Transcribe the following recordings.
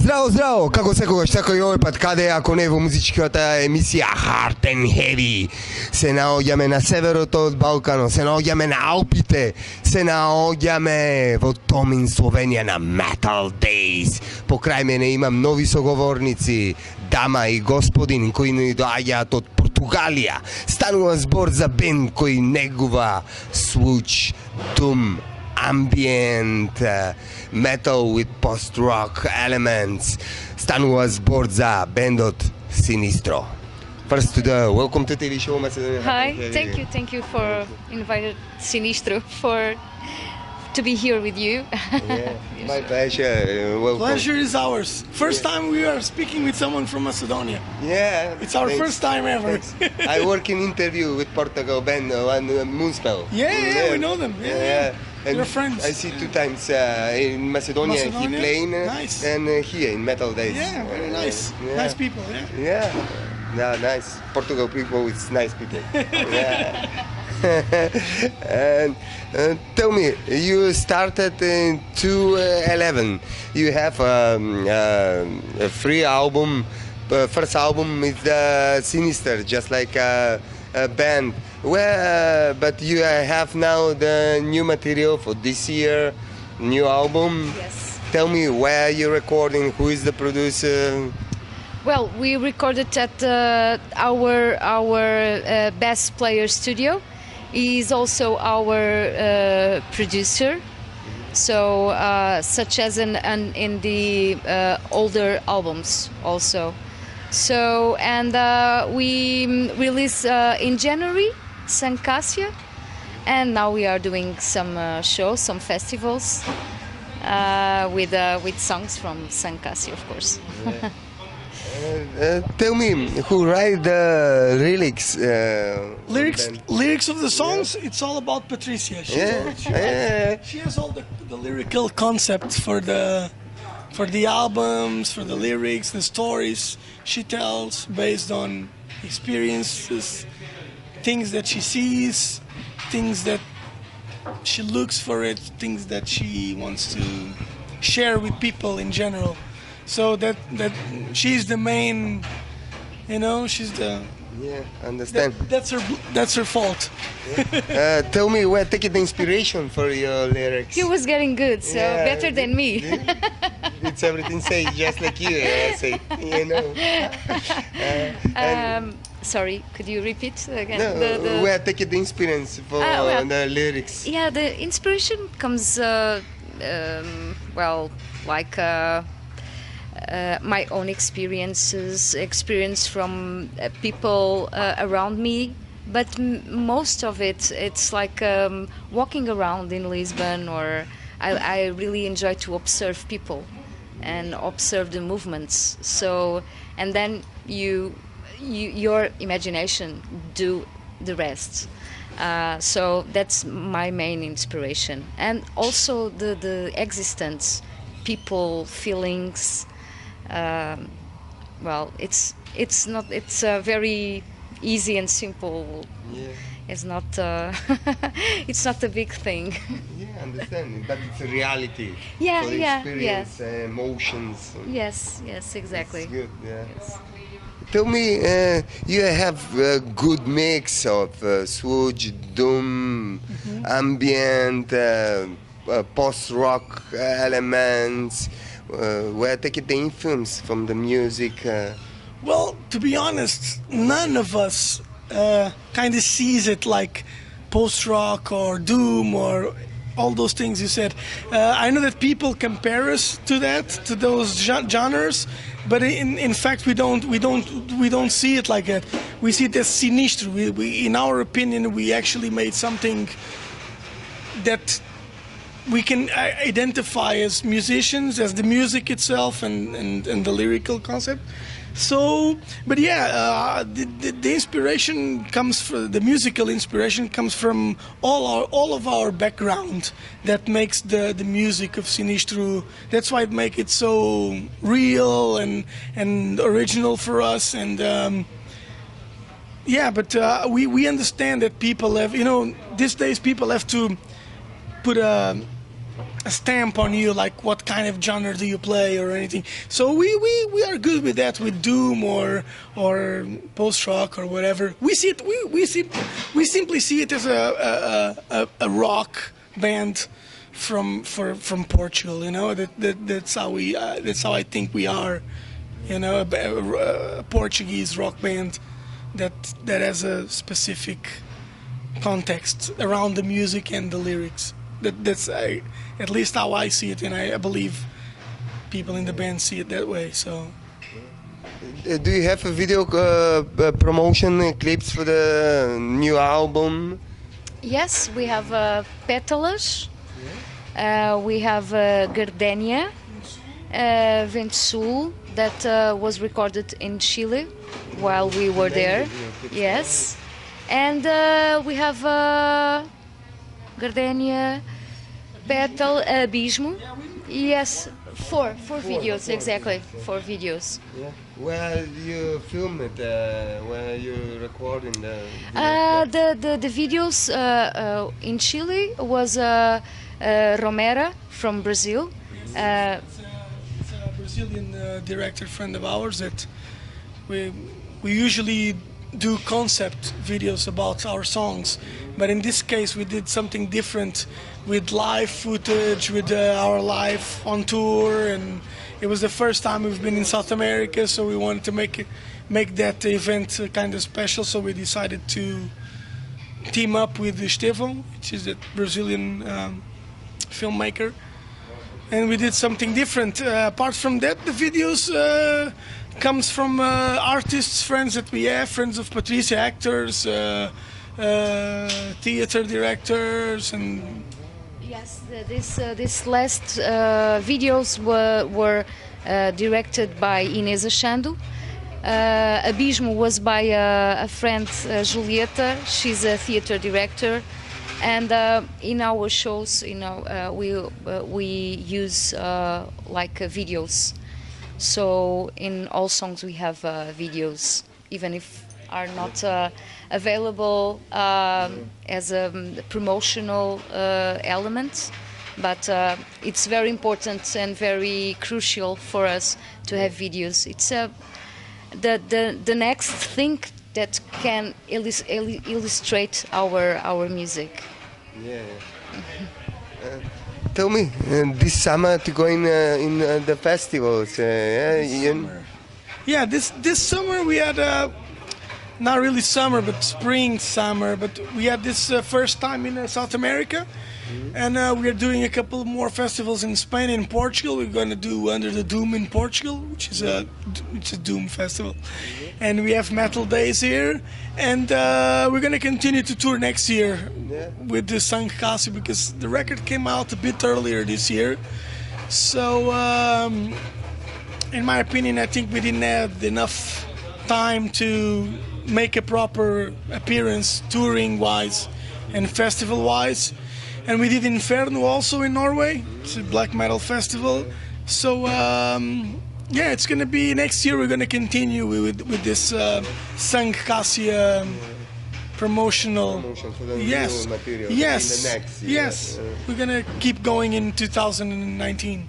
Zdravo, zdravo! Kako se koga šta koji ovaj pad kade ako ne vo muzичката емисија Hard and Heavy. Се наоѓаме на северот од Балканот, се наоѓаме на Алпите, се наоѓаме во Томин, Словенија на Metal Days. Покрај мене имам нови соговорници, дама и господин кои ни доаѓаат од Португалија. Станува збор за бенд кој негува случ, дум, ambient, metal with post-rock elements. Станува збор за бендот SINISTRO. First, welcome to TV show Macedonia. Hi, thank you for inviting SINISTRO to be here with you. Yeah, my pleasure. Welcome. Pleasure is ours. First time we are speaking with someone from Macedonia. Yeah, It's our first time ever. I work in interview with Portugal band on Moonspell. Yeah, we know them. Yeah. And They're friends. I see 2 times in Macedonia. He playing Nice. and here in Metal Days. Yeah, very nice. Yeah. Nice people, yeah. Yeah, nice. Portugal people is nice people. Yeah. And tell me, you started in 2011. You have a free album, first album with SINISTRO, just like a band. But you have now the new material for this year, new album. Yes. Tell me where you're recording, who is the producer? Well, we recorded at our bass player studio. He is also our producer, so such as in the older albums also. So and we released in January Sankasia, and now we are doing some shows, some festivals with songs from Sankasia, of course. Tell me, who write the lyrics? Lyrics of the songs. It's all about Patricia. She has all the lyrical concepts for the albums, for the lyrics, the stories she tells based on experiences, things that she sees, things that she looks for it, things that she wants to share with people in general. So that she's the main, she's the. Yeah, understand. That's her fault. Tell me where take the inspiration for your lyrics. He was getting good, so better than me. It's everything say just like you. I say, Sorry, could you repeat again? No, where take the inspiration for the lyrics? Yeah, the inspiration comes, my own experience from people around me, but most of it's like walking around in Lisbon, or I really enjoy to observe people and observe the movements. So, and then your imagination do the rest. So that's my main inspiration, and also the existence, people, feelings. It's very easy and simple. Yeah. It's not it's not a big thing. Yeah, understand, but it's a reality. Yeah, for the yeah, experience, emotions. Yes, exactly. It's good, yeah. Yes. Tell me, you have a good mix of sludge, doom, ambient, post-rock elements. Where take the influence from the music? Well, to be honest, none of us kind of sees it like post-rock or doom or all those things you said. I know that people compare us to those genres, but in fact we don't see it like that. We see it as SINISTRO. We in our opinion, we actually made something that we can identify as musicians, as the music itself and the lyrical concept. So, but yeah, the inspiration comes from the musical inspiration comes from all of our background that makes the music of SINISTRO. That's why it makes it so real and original for us. And but we understand that people have, these days people have to put a a stamp on you, like what kind of genre do you play or anything. So we are good with that, with doom or post rock or whatever. We see it. We simply see it as a rock band from Portugal. You know, that's how I think we are. You know, a Portuguese rock band that has a specific context around the music and the lyrics. That's at least how I see it, and I believe people in the band see it that way. So, do you have a video promotion clips for the new album? Yes, we have Pétalas, we have Gardenia, Vento Sul, that was recorded in Chile while we were there. Yes, and we have Gardenia, Petal, Abismo. Yes, four videos, exactly, 4 videos. Yeah. Where you film it? Where you recording the videos in Chile was Romera from Brazil. It's a Brazilian director friend of ours that we usually do concept videos about our songs, but in this case we did something different with live footage, with our live on tour, and it was the first time we've been in South America, so we wanted to make that event kind of special. So we decided to team up with Estevão, which is a Brazilian filmmaker, and we did something different. Apart from that, the videos comes from artists, friends that we have, friends of Patricia, actors, theater directors, and yes, this last videos were directed by Inês Achando. Abismo was by a friend, Julieta. She's a theater director, and in our shows, you know, we use like videos. So in all songs we have videos, even if are not available as a promotional element, but it's very important and very crucial for us to have videos. It's the next thing that can illustrate our music. Yeah. Tell me, this summer to go in the festivals. Yeah, this summer we had not really summer, but spring, summer. But we had this first time in South America, and we are doing a couple more festivals in Spain and Portugal. We're going to do Under the Doom in Portugal, which is it's a doom festival, and we have Metal Days here, and we're going to continue to tour next year with the San Casio, because the record came out a bit earlier this year. So, in my opinion, I think we didn't have enough time to make a proper appearance touring-wise and festival-wise. And we did Inferno also in Norway. It's a black metal festival. So yeah, it's going to be next year. We're going to continue with this San Cassia promotional. Promotion for the Yes, new material. yes, In the next year. yes. We're going to keep going in 2019.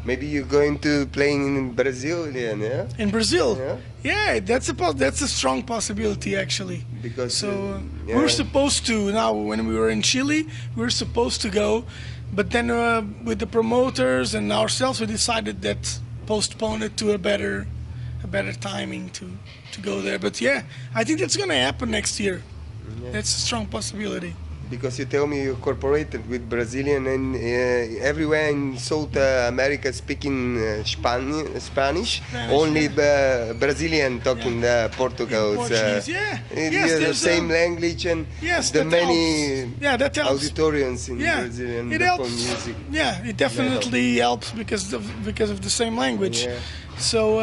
Maybe you're going to playing in Brazil then, yeah? In Brazil? Yeah. Yeah, that's a strong possibility actually. Because So yeah. we were supposed to, now when we were in Chile, we were supposed to go, but then with the promoters and ourselves, we decided that postpone it to a better timing to go there. But yeah, I think that's gonna happen next year. That's a strong possibility. Because you tell me you cooperated with Brazilian and everywhere in South America speaking Spanish, only Brazilian talking Portugal. Portuguese, yeah. Yes, the there's same language and yes, the that many helps. Yeah, that helps. auditoriums in Yeah, Brazilian it for helps. music. Yeah, it definitely helps because of the same language. Yeah. So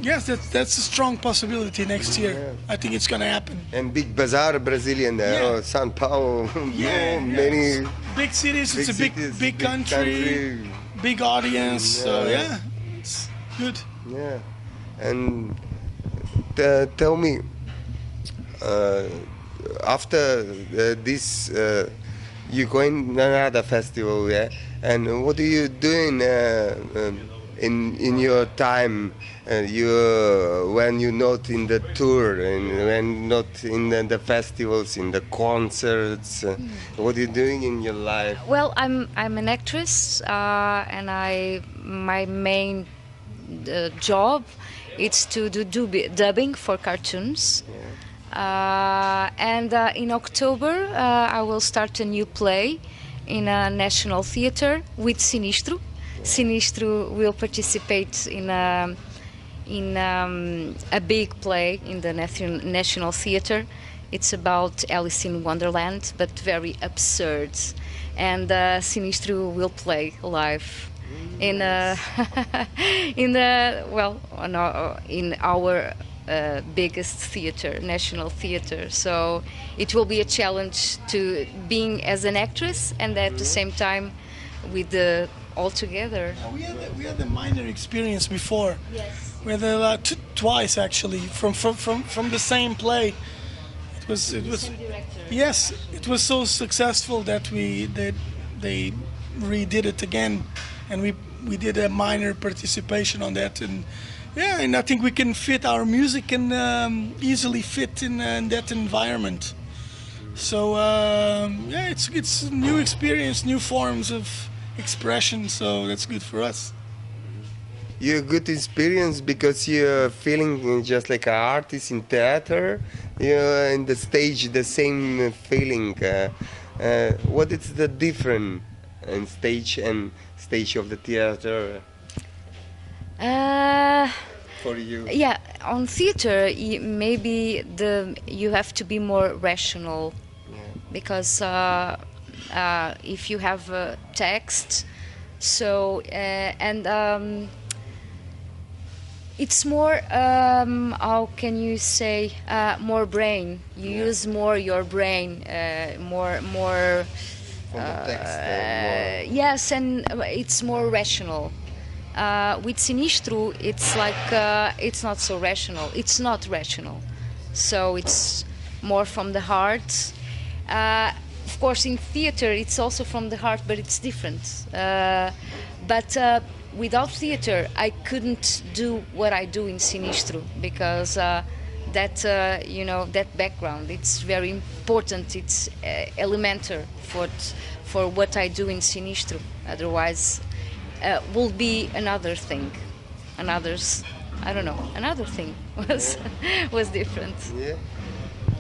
yes, that's a strong possibility next year. Yeah. I think it's gonna happen. And big bazaar Brazilian there, Yeah. São Paulo, many big cities. It's a cities, big country, big audience. So Yeah. yeah, it's good. Yeah, and tell me, after this you going another festival, yeah? And what are you doing in your time? When you're not in the tour and when not in the festivals, in the concerts. What are you doing in your life? Well, I'm an actress, and my main job is to do dubbing for cartoons. And in October, I will start a new play in a national theater with SINISTRO. SINISTRO will participate in a big play in the National Theatre. It's about Alice in Wonderland, but very absurd. And SINISTRO will play live in in our biggest theater, National Theatre. So it will be a challenge to being as an actress and at the same time with the all together. We had a minor experience before. Yes. We had twice actually from the same play. It was Same director. yes, it was so successful that they redid it again, and we did a minor participation on that, and yeah, and I think we can fit our music and easily fit in that environment. So yeah, it's a new experience, new forms of expression, so that's good for us. You're good experience because you're feeling just like an artist in theater. You're in the stage, the same feeling. What is the difference in stage and stage of the theater for you? Yeah, on theater, maybe you have to be more rational, because if you have a text, so it's more, how can you say, more brain. You use more your brain, more. From the text, Yes, and it's more rational. With SINISTRO, it's like it's not so rational. It's not rational, so it's more from the heart. Of course, in theater, it's also from the heart, but it's different. But without theater, I couldn't do what I do in SINISTRO, because that that background, it's very important. It's elementary for what I do in SINISTRO. Otherwise, will be another thing, another thing was different. Yeah.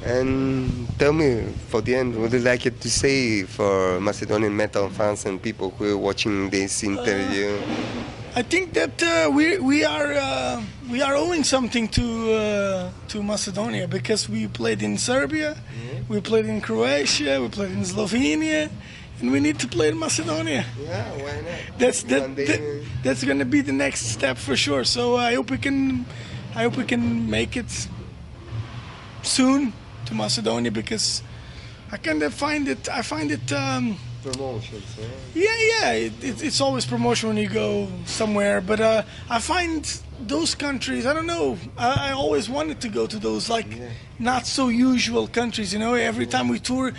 And tell me, for the end, what would you like it to say for Macedonian metal fans and people who are watching this interview? I think that we are owing something to Macedonia, because we played in Serbia, we played in Croatia, we played in Slovenia, and we need to play in Macedonia. Yeah, why not? That's going to be the next step for sure. So I hope we can make it soon to Macedonia, because I find it Promotions, it's always promotion when you go somewhere, but I find those countries, I don't know, I always wanted to go to those not so usual countries, every time we tour,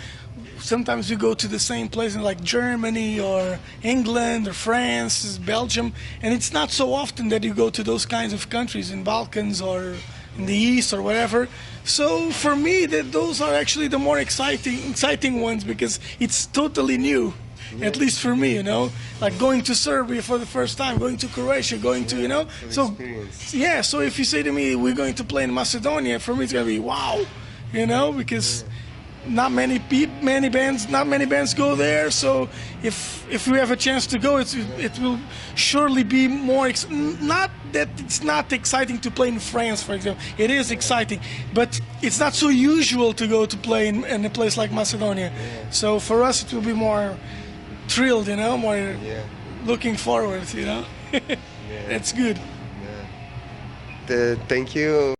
sometimes we go to the same place in like Germany or England or France, Belgium, and it's not so often that you go to those kinds of countries in Balkans or in the East or whatever. So for me, those are actually the more exciting ones, because it's totally new, at least for me, like going to Serbia for the first time, going to Croatia, going to, so experience. yeah. So if you say to me, we're going to play in Macedonia, for me it's gonna be wow, because not many bands go there. So if we have a chance to go, it will surely be more. Not that it's not exciting to play in France, for example. It is exciting, but it's not so usual to go to play in a place like Macedonia. So for us, it will be more thrilled, more looking forward. That's good. Thank you.